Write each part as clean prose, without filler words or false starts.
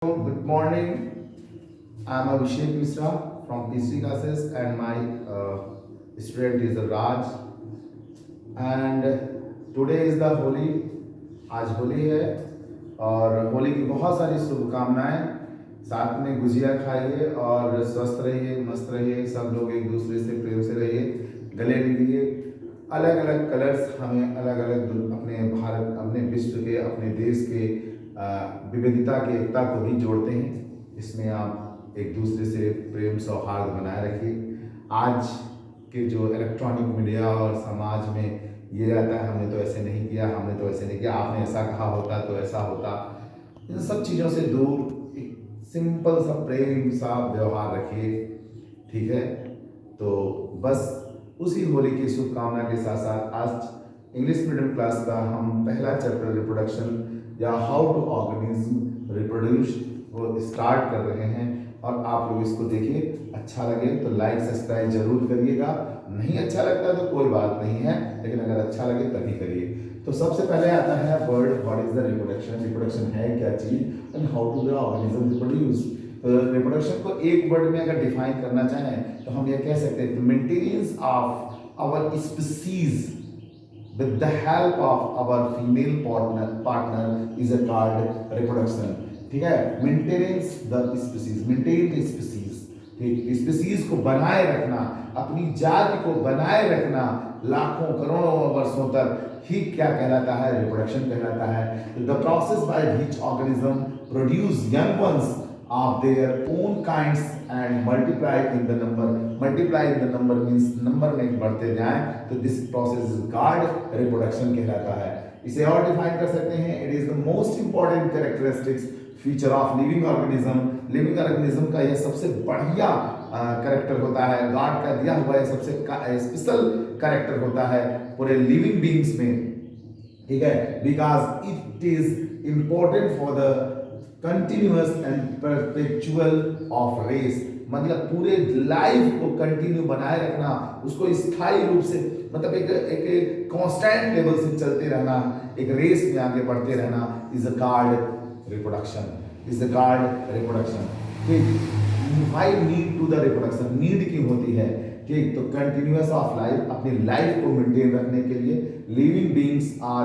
Good morning. I am Abhishek Misra from PC classes and my student is Raj. And today is the Holi. आज होली है और होली की बहुत सारी शुभकामनाएं। साथ में गुजिया खाइए और स्वस्थ रहिए, मस्त रहिए, सब लोग एक दूसरे से प्रेम से रहिए, गले मिलिए। अलग अलग कलर्स हमें अलग अलग अपने भारत, अपने विश्व के, अपने देश के विविधता की एकता को भी जोड़ते हैं। इसमें आप एक दूसरे से प्रेम सौहार्द बनाए रखिए। आज के जो इलेक्ट्रॉनिक मीडिया और समाज में ये रहता है, हमने तो ऐसे नहीं किया, हमने तो ऐसे नहीं किया, आपने ऐसा कहा होता तो ऐसा होता, इन सब चीज़ों से दूर एक सिंपल सा प्रेम सा व्यवहार रखिए। ठीक है, तो बस उसी होली की शुभकामना के साथ साथ आज इंग्लिश मीडियम क्लास का हम पहला चैप्टर रिप्रोडक्शन या हाउ टू ऑर्गेनिज्म रिप्रोड्यूस वो स्टार्ट कर रहे हैं। और आप लोग इसको देखिए, अच्छा लगे तो लाइक सब्सक्राइब जरूर करिएगा, नहीं अच्छा लगता तो कोई बात नहीं है, लेकिन अगर अच्छा लगे तभी करिए। तो सबसे पहले आता है word, what is the reproduction. Reproduction है क्या चीज and how to the organism reproduce. Reproduction को एक वर्ड में अगर डिफाइन करना चाहें तो हम ये कह सकते हैं, maintenance of our species with the help of our female partner is a called reproduction। ठीक है, maintenance the species, maintain the species. ठीक, स्पीसीज को बनाए रखना, अपनी जाति को बनाए रखना लाखों करोड़ों वर्षों तक ही क्या कहलाता है, रिप्रोडक्शन कहलाता है। The process by which organism produce young ones of their own kinds and multiply in the number। multiply in the number means number में बढ़ते जाएं, तो this process is called reproduction कहलाता है। इसे और डिफाइन कर सकते हैं, it is the most important characteristics feature of living organism। living organism का यह सबसे बढ़िया कैरेक्टर होता है, गॉड का दिया हुआ यह सबसे स्पेशल कैरेक्टर होता है पूरे लिविंग बीइंग्स में। ठीक है, because it is important for the continuous and perpetual of race. मतलब पूरे लाइफ को कंटिन्यू बनाए रखना, उसको स्थायी रूप से, मतलब एक कांस्टेंट लेवल से चलते रहना, एक रेस में आगे बढ़ते रहना, is a called reproduction, is a called reproduction. ठीक, why need to the reproduction, need क्यों होती है। ठीक, तो कंटिन्यूअस ऑफ लाइफ, अपनी लाइफ को मेंटेन रखने के लिए। Living beings are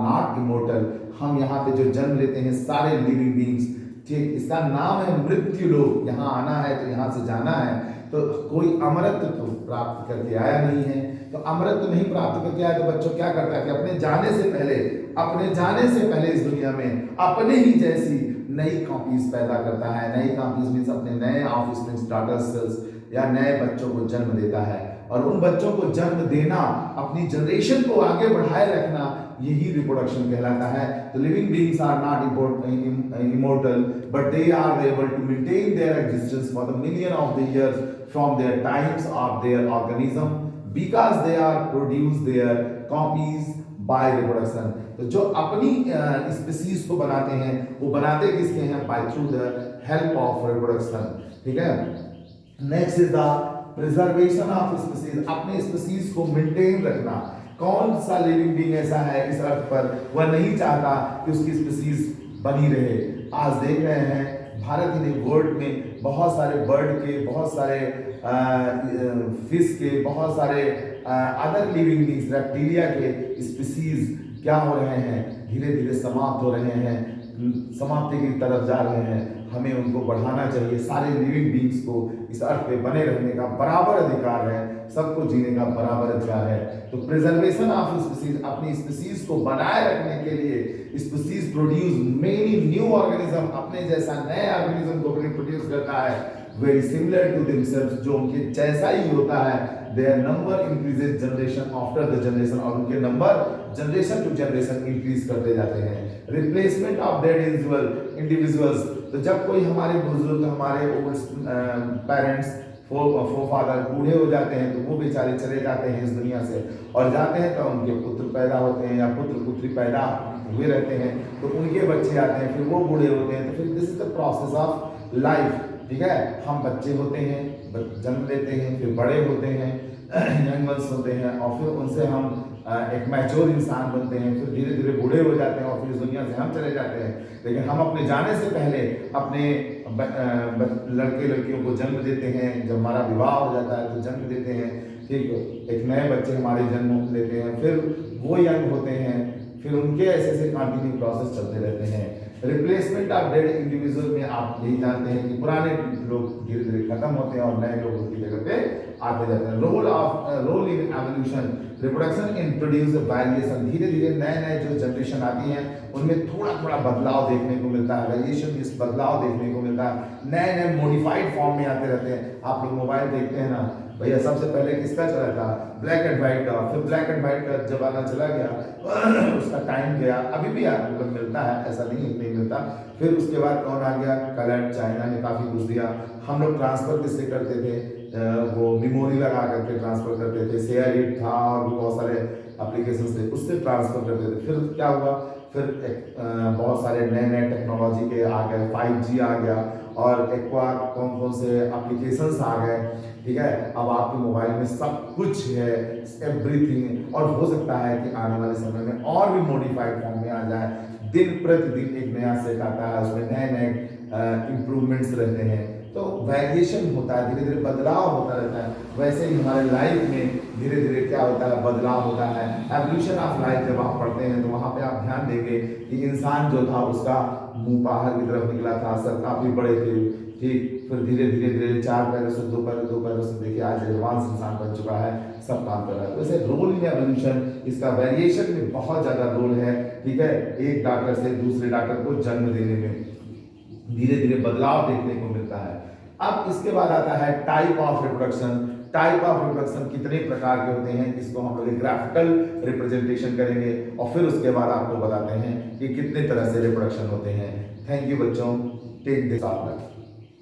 not immortal. हम यहाँ पे जो जन्म लेते हैं सारे लिविंग बीइंग्स, ठीक, इसका नाम है मृत्यु लोक। यहाँ आना है तो यहाँ से जाना है, तो कोई अमरत्व तो प्राप्त करके आया नहीं है। तो अमरत्व नहीं प्राप्त करके आया तो बच्चों क्या करता है कि अपने जाने से पहले इस दुनिया में अपने ही जैसी नई कॉपीज पैदा करता है। नई कॉपीज मीन्स अपने नए ऑफस्प्रिंग्स, डॉटर सेल्स या नए बच्चों को जन्म देता है। और उन बच्चों को जन्म देना, अपनी जनरेशन को आगे बढ़ाए रखना, यही रिप्रोडक्शन कहलाता है। तो living beings are not immortal but they are able to maintain their existence for the million of the years from their times of their organism because they are produce their copies by reproduction. तो जो अपनी species को बनाते हैं, वो बनाते किसके हैं, by through the help of reproduction. ठीक है, next is the preservation of species, अपने स्पीसीज को मेंटेन रखना। कौन सा लिविंग बीइंग ऐसा है इस अर्थ पर वह नहीं चाहता कि उसकी स्पीसीज बनी रहे। आज देख रहे हैं भारत ही नहीं, वर्ल्ड में बहुत सारे बर्ड के, बहुत सारे फिश के, बहुत सारे अदर लिविंग बीइंग्स, रेप्टिलिया के स्पीसीज क्या हो रहे हैं, धीरे धीरे समाप्त हो रहे हैं, समाप्ति की तरफ जा रहे हैं। हमें उनको बढ़ाना चाहिए। सारे लिविंग बीइंग्स को इस अर्थ पे बने रहने का बराबर अधिकार है, सबको जीने का बराबर अधिकार है। तो प्रिजर्वेशन ऑफ स्पीसीज, अपनी स्पीसीज को बनाए रखने के लिए species produce many new organism, अपने जैसा नए ऑर्गेनिज्म को प्रोड्यूस करता है, वेरी सिमिलर टू देमसेल्व्स, जो उनके जैसा ही होता है। Their number increases generation after the generation, और उनके number generation to generation increase करते जाते हैं। रिप्लेसमेंट ऑफ डेड इंडिविजुअल्स, तो जब कोई हमारे बुजुर्ग, हमारे ओल्ड पेरेंट्स, फादर बूढ़े हो जाते हैं तो वो बेचारे चले जाते हैं इस दुनिया से, और जाते हैं तो उनके पुत्र पैदा होते हैं या पुत्र पुत्री पैदा हुए रहते हैं, तो उनके बच्चे आते हैं, फिर वो बूढ़े होते हैं, तो फिर this is the process of life. ठीक है, हम बच्चे होते हैं, जन्म लेते हैं, फिर बड़े होते हैं, यंग वंस होते हैं, और फिर उनसे हम एक मैच्योर इंसान बनते हैं, फिर धीरे धीरे बूढ़े हो जाते हैं और फिर इस दुनिया से हम चले जाते हैं। लेकिन हम अपने जाने से पहले अपने लड़के लड़कियों को जन्म देते हैं। जब हमारा विवाह हो जाता है तो जन्म देते हैं, ठीक, एक नए बच्चे हमारे जन्म लेते हैं, फिर वो यंग होते हैं, फिर उनके ऐसे ऐसे कंटिन्यू प्रोसेस चलते रहते हैं। रिप्लेसमेंट ऑफ डेड इंडिविजुअल में आप यही जानते हैं कि पुराने लोग धीरे धीरे खत्म होते हैं और नए लोग उनकी जगह पे आते जाते हैं। Role in evolution, reproduction introduce variation, धीरे धीरे नए नए जो जनरेशन आती हैं उनमें थोड़ा थोड़ा बदलाव देखने को मिलता है, वेरिएशन, इस बदलाव देखने को मिलता है, नए नए मॉडिफाइड फॉर्म में आते रहते हैं। आप लोग मोबाइल देखते हैं ना भैया, सबसे पहले किसका चला था? ब्लैक एंड व्हाइट का, फिर ब्लैक एंड व्हाइट का जमाना चला गया उसका टाइम गया, अभी भी मतलब मिलता है, ऐसा नहीं है नहीं मिलता। फिर उसके बाद कौन आ गया? कलर, चाइना ने काफ़ी कुछ दिया। हम लोग ट्रांसफ़र किससे करते थे? वो मेमोरी लगा करके ट्रांसफ़र करते थे, शेयर इट था और भी बहुत सारे एप्लीकेशन थे, उससे ट्रांसफ़र करते थे। फिर क्या हुआ? फिर बहुत सारे नए नए टेक्नोलॉजी के आ गए, 5G आ गया और एक बार कौन कौन से एप्लीकेशंस आ गए, ठीक है। अब आपके मोबाइल में सब कुछ है, एवरीथिंग, और हो सकता है कि आने वाले समय में और भी मॉडिफाइड फॉर्म में आ जाए। दिन प्रतिदिन एक नया सेट आता है, उसमें नए नए इम्प्रूवमेंट्स रहते हैं, तो वेरिएशन होता है, धीरे धीरे बदलाव होता रहता है। वैसे ही हमारे लाइफ में धीरे धीरे क्या होता है? बदलाव होता है। एवोल्यूशन ऑफ लाइफ जब आप पढ़ते हैं तो वहाँ पे आप ध्यान देंगे कि इंसान जो था उसका मुंह बाहर की तरफ निकला था, सर काफ़ी बड़े थे, ठीक, फिर धीरे धीरे धीरे 4 पैरों से 2 पैरों, 2 पैरों से देखिए आज एडवांस इंसान बन चुका है, सब काम कर रहा है। वैसे रोल इन एवोल्यूशन, इसका वेरिएशन में बहुत ज़्यादा रोल है, ठीक है। एक डॉक्टर से दूसरे डॉक्टर को जन्म देने में धीरे धीरे बदलाव देखने को मिलता है। अब इसके बाद आता है type of reproduction. Type of reproduction कितने प्रकार के होते हैं, इसको हम लोग ग्राफिकल रिप्रेजेंटेशन करेंगे और फिर उसके बाद आपको बताते हैं कि कितने तरह से रिप्रोडक्शन होते हैं। थैंक यू बच्चों, टेक दिस ऑफ।